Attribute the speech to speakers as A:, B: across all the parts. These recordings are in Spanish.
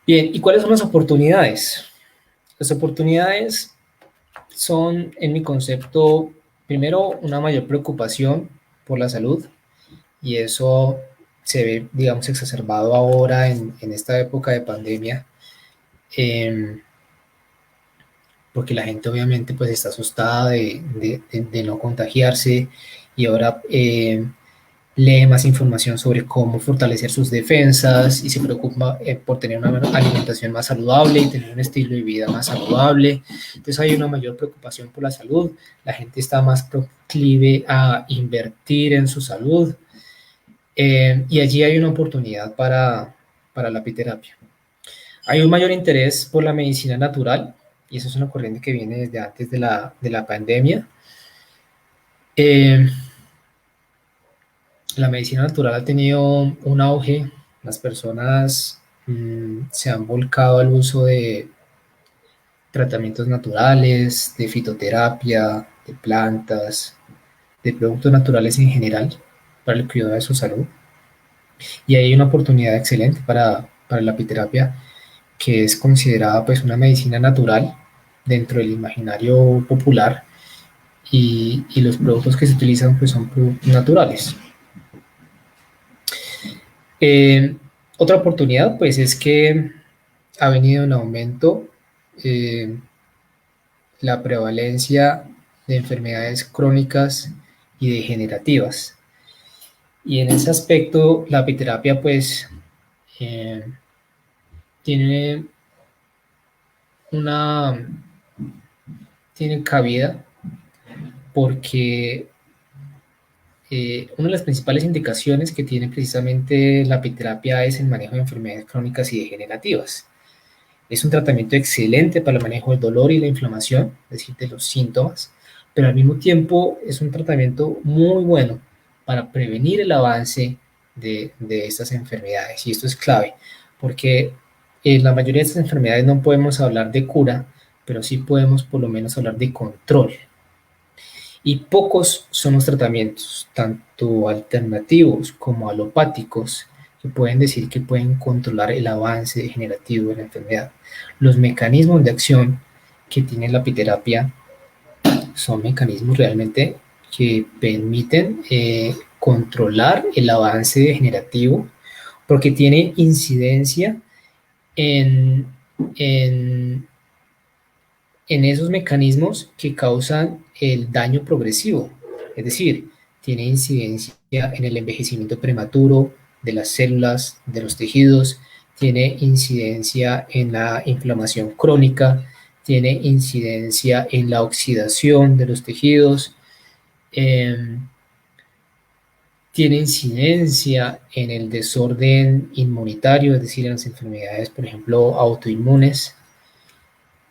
A: Bien, ¿y cuáles son las oportunidades? Las oportunidades son, en mi concepto, primero, una mayor preocupación por la salud, y eso se ve, digamos, exacerbado ahora en esta época de pandemia, eh, porque la gente obviamente pues está asustada de no contagiarse, y ahora lee más información sobre cómo fortalecer sus defensas y se preocupa por tener una alimentación más saludable y tener un estilo de vida más saludable. Entonces hay una mayor preocupación por la salud, la gente está más proclive a invertir en su salud, y allí hay una oportunidad para la apiterapia. Hay un mayor interés por la medicina natural, y eso es una corriente que viene desde antes de la pandemia. Eh, la medicina natural ha tenido un auge, las personas se han volcado al uso de tratamientos naturales, de fitoterapia, de plantas, de productos naturales en general para el cuidado de su salud. Y hay una oportunidad excelente para la apiterapia, que es considerada pues una medicina natural dentro del imaginario popular, y los productos que se utilizan pues son productos naturales. Eh, Otra oportunidad pues es que ha venido en aumento eh, la prevalencia de enfermedades crónicas y degenerativas. Y en ese aspecto la apiterapia pues eh, tiene una tiene cabida, porque una de las principales indicaciones que tiene precisamente la apiterapia es el manejo de enfermedades crónicas y degenerativas. Es un tratamiento excelente para el manejo del dolor y la inflamación, es decir, de los síntomas, pero al mismo tiempo es un tratamiento muy bueno para prevenir el avance de estas enfermedades. Y esto es clave, porque en la mayoría de estas enfermedades no podemos hablar de cura, pero sí podemos por lo menos hablar de control. Y pocos son los tratamientos, tanto alternativos como alopáticos, que pueden decir que pueden controlar el avance degenerativo de la enfermedad. Los mecanismos de acción que tiene la apiterapia son mecanismos realmente que permiten controlar el avance degenerativo, porque tiene incidencia en, en, en esos mecanismos que causan el daño progresivo. Es decir, tiene incidencia en el envejecimiento prematuro de las células, de los tejidos, tiene incidencia en la inflamación crónica, tiene incidencia en la oxidación de los tejidos, eh, tiene incidencia en el desorden inmunitario, es decir, en las enfermedades, por ejemplo, autoinmunes.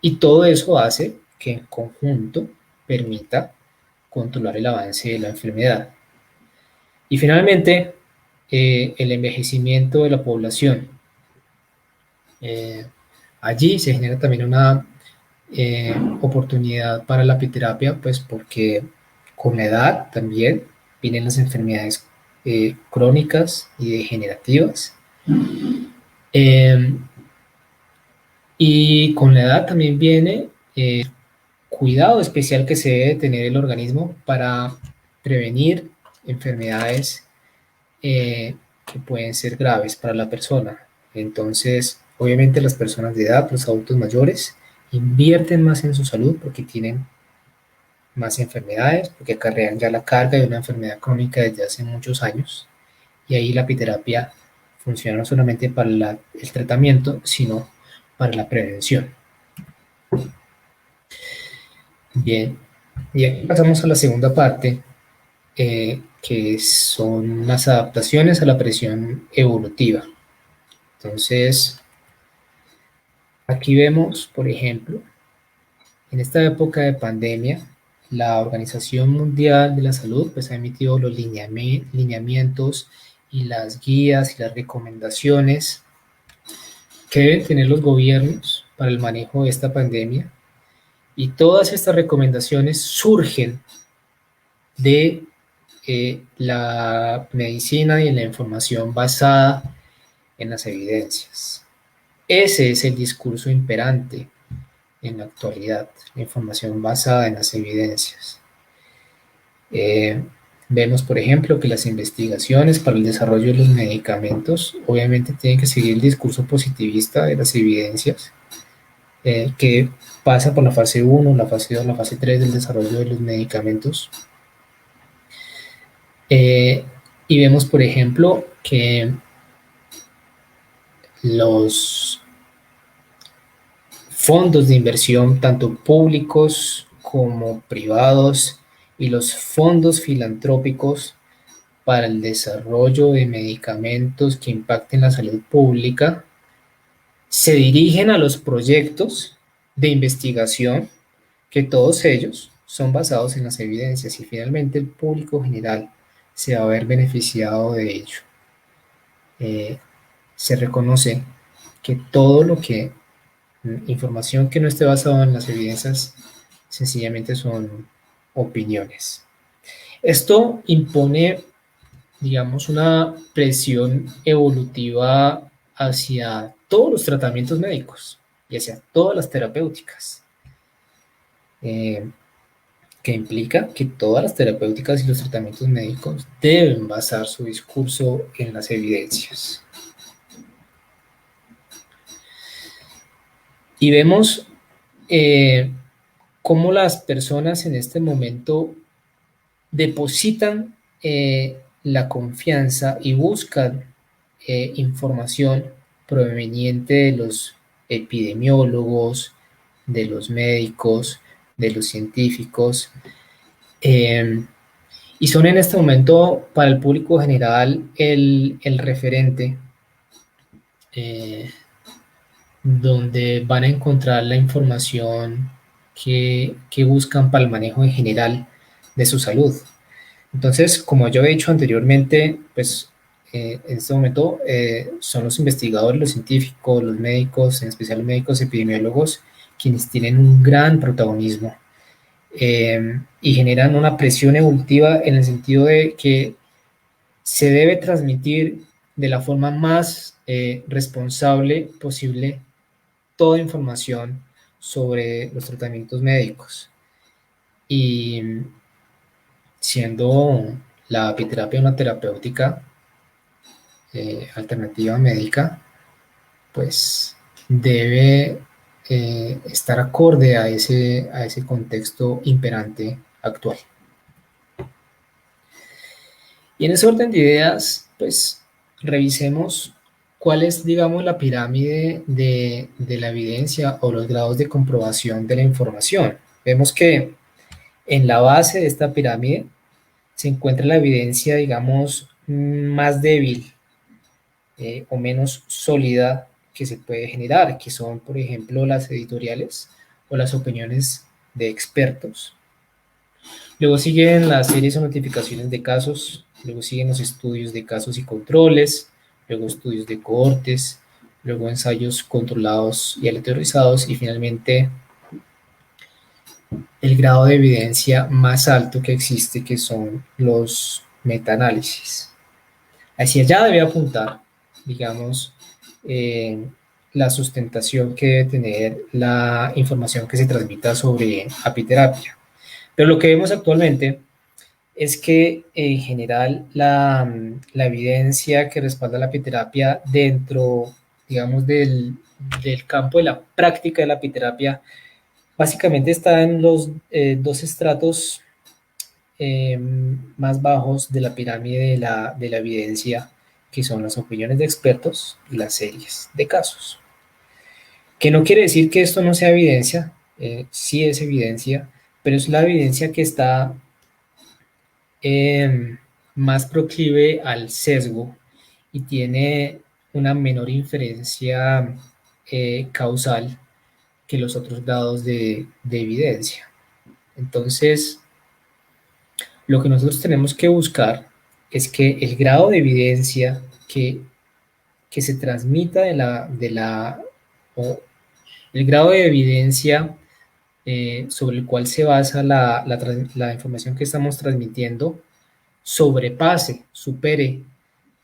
A: Y todo eso hace que en conjunto permita controlar el avance de la enfermedad. Y finalmente, el envejecimiento de la población. Eh, Allí se genera también una oportunidad para la apiterapia, pues porque con la edad también vienen las enfermedades crónicas y degenerativas. Eh, y con la edad también viene cuidado especial que se debe tener el organismo para prevenir enfermedades que pueden ser graves para la persona. Entonces, obviamente las personas de edad, los adultos mayores, invierten más en su salud porque tienen más enfermedades, porque acarrean ya la carga de una enfermedad crónica desde hace muchos años. Y ahí la apiterapia funciona no solamente para el tratamiento, sino para la prevención. Bien, y aquí pasamos a la segunda parte, que son las adaptaciones a la presión evolutiva. Entonces, aquí vemos, por ejemplo, en esta época de pandemia, la Organización Mundial de la Salud pues, ha emitido los lineamientos y las guías y las recomendaciones que deben tener los gobiernos para el manejo de esta pandemia. Y todas estas recomendaciones surgen de la medicina y en la información basada en las evidencias. Ese es el discurso imperante en la actualidad, la información basada en las evidencias. Eh, Vemos, por ejemplo, que las investigaciones para el desarrollo de los medicamentos obviamente tienen que seguir el discurso positivista de las evidencias, que pasa por la fase 1, la fase 2, la fase 3 del desarrollo de los medicamentos. Y vemos, por ejemplo, que los fondos de inversión, tanto públicos como privados, y los fondos filantrópicos para el desarrollo de medicamentos que impacten la salud pública, se dirigen a los proyectos de investigación, que todos ellos son basados en las evidencias, y finalmente el público general se va a ver beneficiado de ello. Se reconoce que todo lo que información que no esté basada en las evidencias sencillamente son opiniones. Esto impone, digamos, una presión evolutiva hacia todos los tratamientos médicos y hacia todas las terapéuticas, eh, que implica que todas las terapéuticas y los tratamientos médicos deben basar su discurso en las evidencias. Y vemos cómo las personas en este momento depositan la confianza y buscan información proveniente de los epidemiólogos, de los médicos, de los científicos, y son en este momento para el público general el referente, donde van a encontrar la información que buscan para el manejo en general de su salud. Entonces, como yo he dicho anteriormente, pues en este momento son los investigadores, los científicos, los médicos, en especial los médicos epidemiólogos, quienes tienen un gran protagonismo, y generan una presión evolutiva en el sentido de que se debe transmitir de la forma más responsable posible toda información sobre los tratamientos médicos. Y siendo la apiterapia una terapéutica alternativa médica, pues debe estar acorde a ese contexto imperante actual. Y en ese orden de ideas, pues revisemos cuál es, digamos, la pirámide de la evidencia o los grados de comprobación de la información. Vemos que en la base de esta pirámide se encuentra la evidencia, digamos, más débil o menos sólida que se puede generar, que son, por ejemplo, las editoriales o las opiniones de expertos. Luego siguen las series o notificaciones de casos, luego siguen los estudios de casos y controles, luego estudios de cohortes, luego ensayos controlados y aleatorizados, y finalmente el grado de evidencia más alto que existe, que son los metaanálisis. Hacia allá debe apuntar, digamos, la sustentación que debe tener la información que se transmita sobre apiterapia. Pero lo que vemos actualmente es que en general la evidencia que respalda la apiterapia dentro, digamos, del campo de la práctica de la apiterapia básicamente está en los dos estratos más bajos de la pirámide de la evidencia, que son las opiniones de expertos y las series de casos. Que no quiere decir que esto no sea evidencia, sí es evidencia, pero es la evidencia que está más proclive al sesgo y tiene una menor inferencia causal que los otros grados de evidencia. Entonces, lo que nosotros tenemos que buscar es que el grado de evidencia que se transmita o el grado de evidencia sobre el cual se basa la información que estamos transmitiendo sobrepase, supere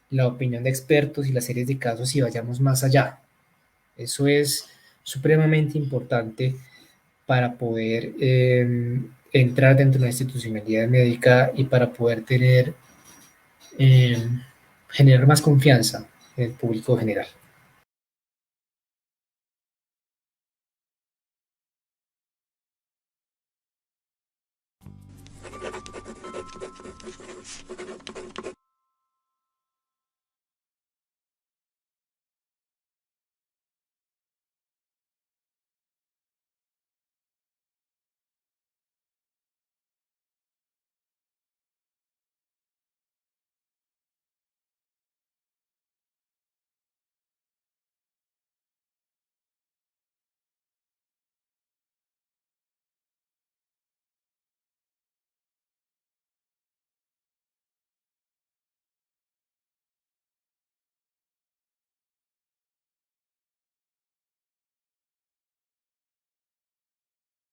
A: la opinión de expertos y las series de casos y vayamos más allá. Eso es supremamente importante para poder entrar dentro de la institucionalidad médica y para poder tener, eh, generar más confianza en el público general.